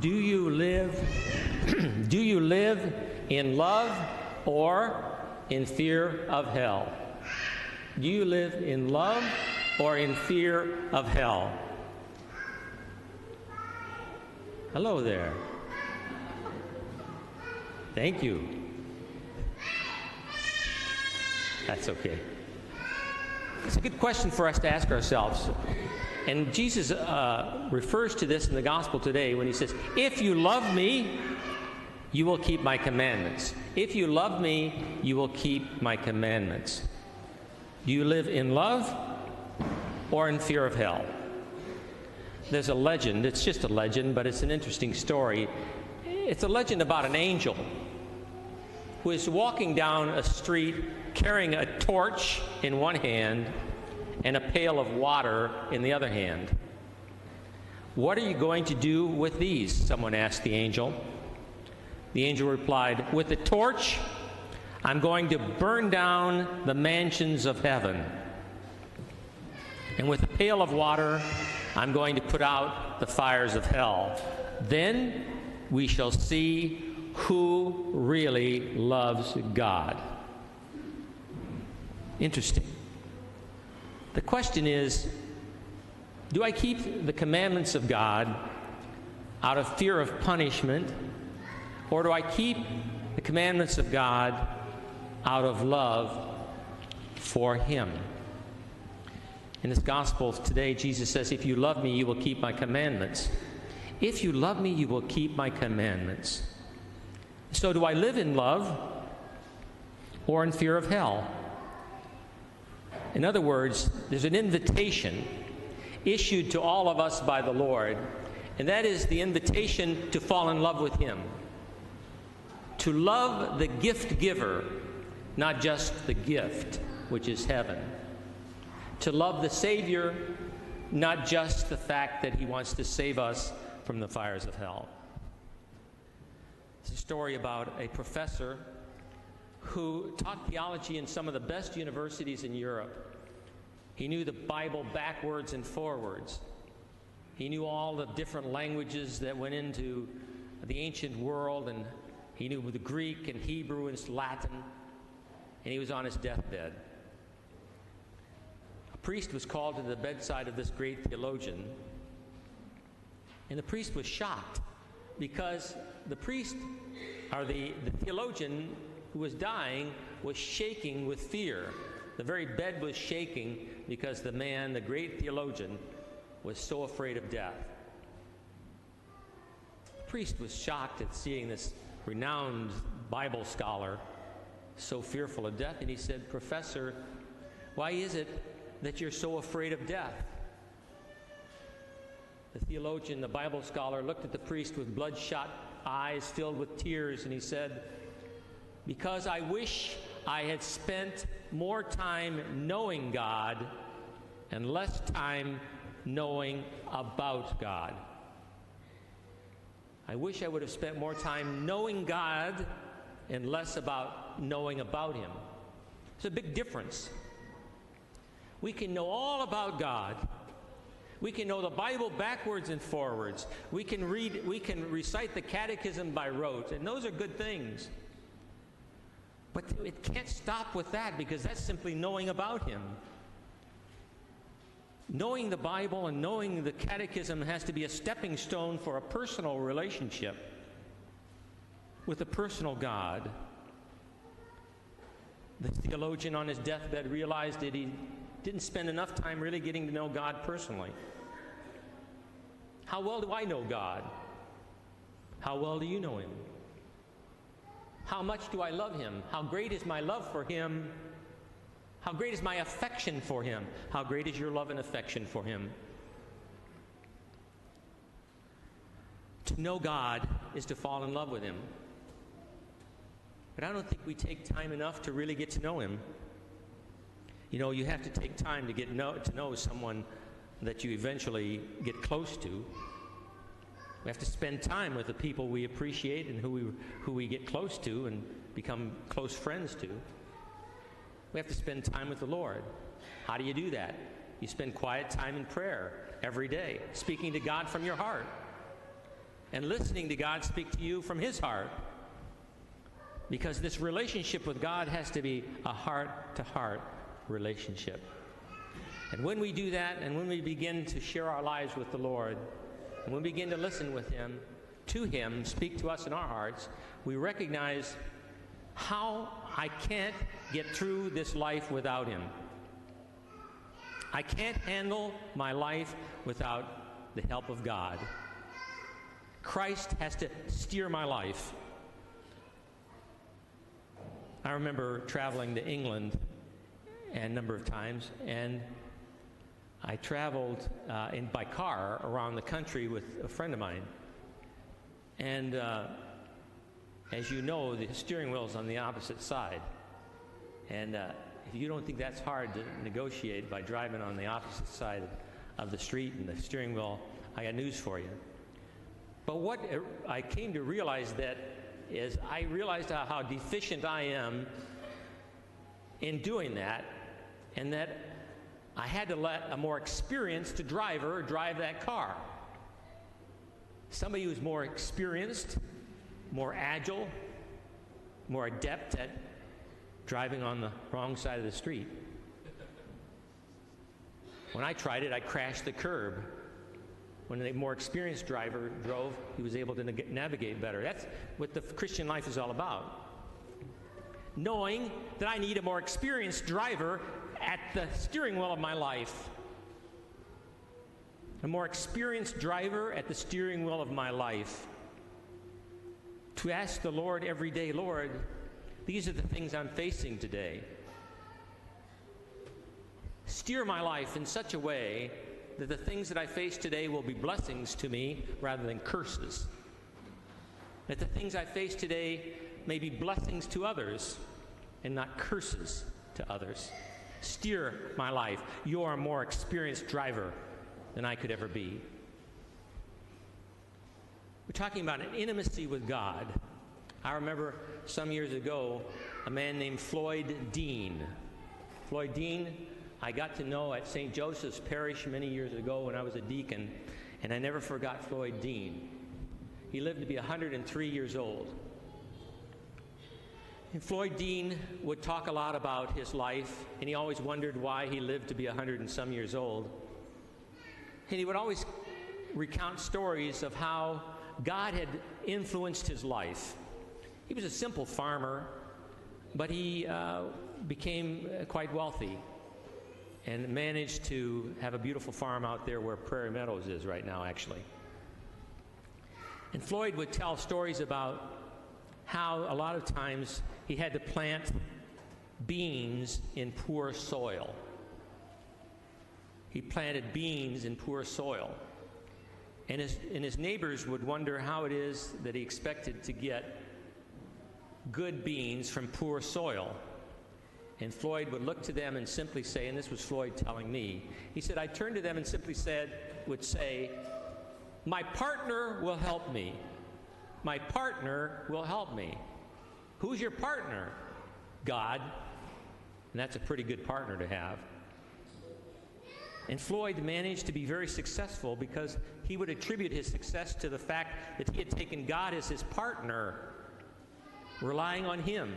Do you live do you live in love or in fear of hell? Do you live in love or in fear of hell? Hello there. Thank you. That's okay. It's a good question for us to ask ourselves. And Jesus refers to this in the gospel today when he says, if you love me, you will keep my commandments. If you love me, you will keep my commandments. Do you live in love or in fear of hell? There's a legend. It's just a legend, but it's an interesting story. It's a legend about an angel who is walking down a street carrying a torch in one hand and a pail of water in the other hand. What are you going to do with these? Someone asked the angel. The angel replied, with the torch, I'm going to burn down the mansions of heaven. And with the pail of water, I'm going to put out the fires of hell. Then we shall see who really loves God. Interesting. The question is, do I keep the commandments of God out of fear of punishment, or do I keep the commandments of God out of love for Him? In this gospel today, Jesus says, if you love me, you will keep my commandments. If you love me, you will keep my commandments. So do I live in love or in fear of hell? In other words, there's an invitation issued to all of us by the Lord, and that is the invitation to fall in love with Him. To love the gift giver, not just the gift, which is heaven. To love the Savior, not just the fact that He wants to save us from the fires of hell. It's a story about a professor who taught theology in some of the best universities in Europe. He knew the Bible backwards and forwards. He knew all the different languages that went into the ancient world, and he knew the Greek and Hebrew and Latin, and he was on his deathbed. A priest was called to the bedside of this great theologian, and the priest was shocked because the priest, or the theologian who was dying, was shaking with fear. The very bed was shaking because the man, the great theologian, was so afraid of death. The priest was shocked at seeing this renowned Bible scholar so fearful of death, and he said, Professor, why is it that you're so afraid of death? The theologian, the Bible scholar, looked at the priest with bloodshot eyes filled with tears, and he said, because I wish I had spent more time knowing God and less time knowing about God. I wish I would have spent more time knowing God and less about knowing about Him. It's a big difference. We can know all about God. We can know the Bible backwards and forwards. We can recite the catechism by rote, and those are good things. But it can't stop with that, because that's simply knowing about Him. Knowing the Bible and knowing the catechism has to be a stepping stone for a personal relationship with a personal God. The theologian on his deathbed realized that he didn't spend enough time really getting to know God personally. How well do I know God? How well do you know Him? How much do I love Him? How great is my love for Him? How great is my affection for Him? How great is your love and affection for Him? To know God is to fall in love with Him. But I don't think we take time enough to really get to know Him. You know, you have to take time to to know someone that you eventually get close to. We have to spend time with the people we appreciate and who we get close to and become close friends to. We have to spend time with the Lord. How do you do that? You spend quiet time in prayer every day, speaking to God from your heart. and listening to God speak to you from His heart. Because this relationship with God has to be a heart-to-heart relationship. And when we do that, and when we begin to share our lives with the Lord, and when we begin to listen with Him, to Him, speak to us in our hearts, we recognize how I can't get through this life without Him. I can't handle my life without the help of God. Christ has to steer my life. I remember traveling to England a number of times, and I traveled by car around the country with a friend of mine. And as you know, the steering wheel's on the opposite side. And if you don't think that's hard to negotiate by driving on the opposite side of the street and the steering wheel, I got news for you. But what I came to realize that is I realized how deficient I am in doing that, and that I had to let a more experienced driver drive that car. Somebody who's more experienced, more agile, more adept at driving on the wrong side of the street. When I tried it, I crashed the curb. When a more experienced driver drove, he was able to navigate better. That's what the Christian life is all about. Knowing that I need a more experienced driver at the steering wheel of my life. A more experienced driver at the steering wheel of my life. To ask the Lord every day, Lord, these are the things I'm facing today. Steer my life in such a way that the things that I face today will be blessings to me rather than curses. That the things I face today may be blessings to others and not curses to others. Steer my life. You're a more experienced driver than I could ever be. We're talking about an intimacy with God. I remember some years ago a man named Floyd Dean. Floyd Dean, I got to know at St. Joseph's Parish many years ago when I was a deacon, and I never forgot Floyd Dean. He lived to be 103 years old. And Floyd Dean would talk a lot about his life, and he always wondered why he lived to be 100 and some years old. And he would always recount stories of how God had influenced his life. He was a simple farmer, but he became quite wealthy and managed to have a beautiful farm out there where Prairie Meadows is right now, actually. And Floyd would tell stories about how a lot of times he had to plant beans in poor soil. He planted beans in poor soil. And his neighbors would wonder how it is that he expected to get good beans from poor soil. And Floyd would look to them and simply say, and this was Floyd telling me, he said, I turned to them and simply would say, my partner will help me. My partner will help me. Who's your partner? God. And that's a pretty good partner to have. And Floyd managed to be very successful because he would attribute his success to the fact that he had taken God as his partner, relying on Him,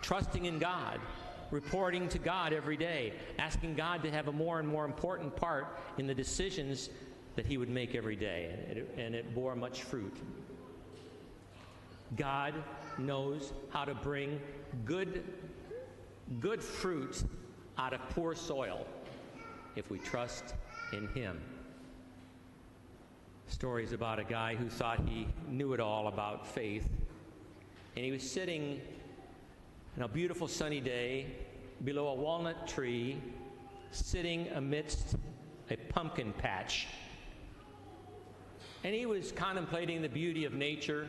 trusting in God, reporting to God every day, asking God to have a more and more important part in the decisions that he would make every day, and it bore much fruit. God knows how to bring good fruit out of poor soil if we trust in Him. Stories about a guy who thought he knew it all about faith, and he was sitting on a beautiful sunny day below a walnut tree, sitting amidst a pumpkin patch. And he was contemplating the beauty of nature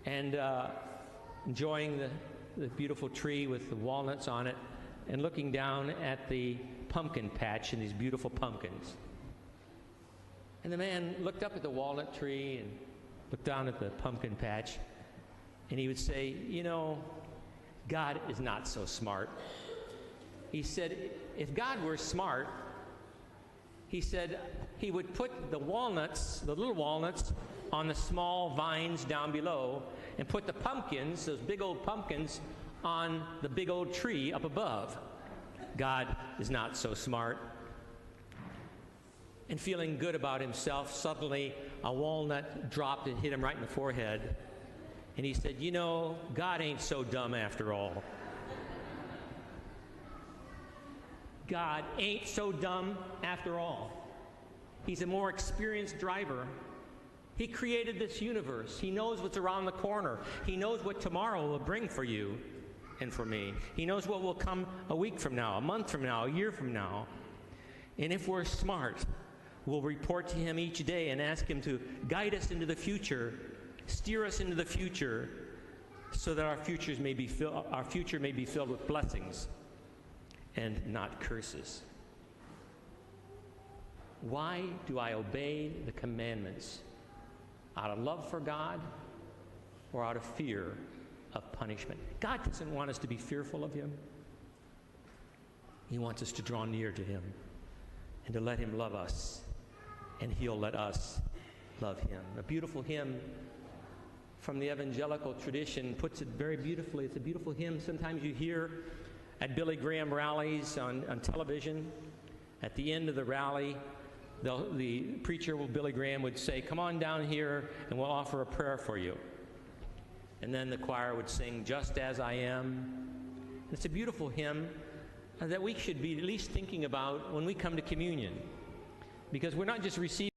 and enjoying the beautiful tree with the walnuts on it, and looking down at the pumpkin patch and these beautiful pumpkins. And the man looked up at the walnut tree and looked down at the pumpkin patch, and he would say, you know, God is not so smart. He said, if God were smart, he said, He would put the walnuts, the little walnuts, on the small vines down below and put the pumpkins, those big old pumpkins, on the big old tree up above. God is not so smart. And feeling good about himself, suddenly a walnut dropped and hit him right in the forehead. And he said, "You know, God ain't so dumb after all." God ain't so dumb after all. He's a more experienced driver. He created this universe. He knows what's around the corner. He knows what tomorrow will bring for you and for me. He knows what will come a week from now, a month from now, a year from now. And if we're smart, we'll report to him each day and ask him to guide us into the future, steer us into the future, so that our future may be filled with blessings and not curses. Why do I obey the commandments? Out of love for God or out of fear of punishment? God doesn't want us to be fearful of him. He wants us to draw near to him and to let him love us, and he'll let us love him. A beautiful hymn from the evangelical tradition puts it very beautifully. It's a beautiful hymn sometimes you hear at Billy Graham rallies on television. At the end of the rally, the preacher, Billy Graham, would say, "Come on down here and we'll offer a prayer for you." And then the choir would sing, "Just as I am." It's a beautiful hymn that we should be at least thinking about when we come to communion, because we're not just receiving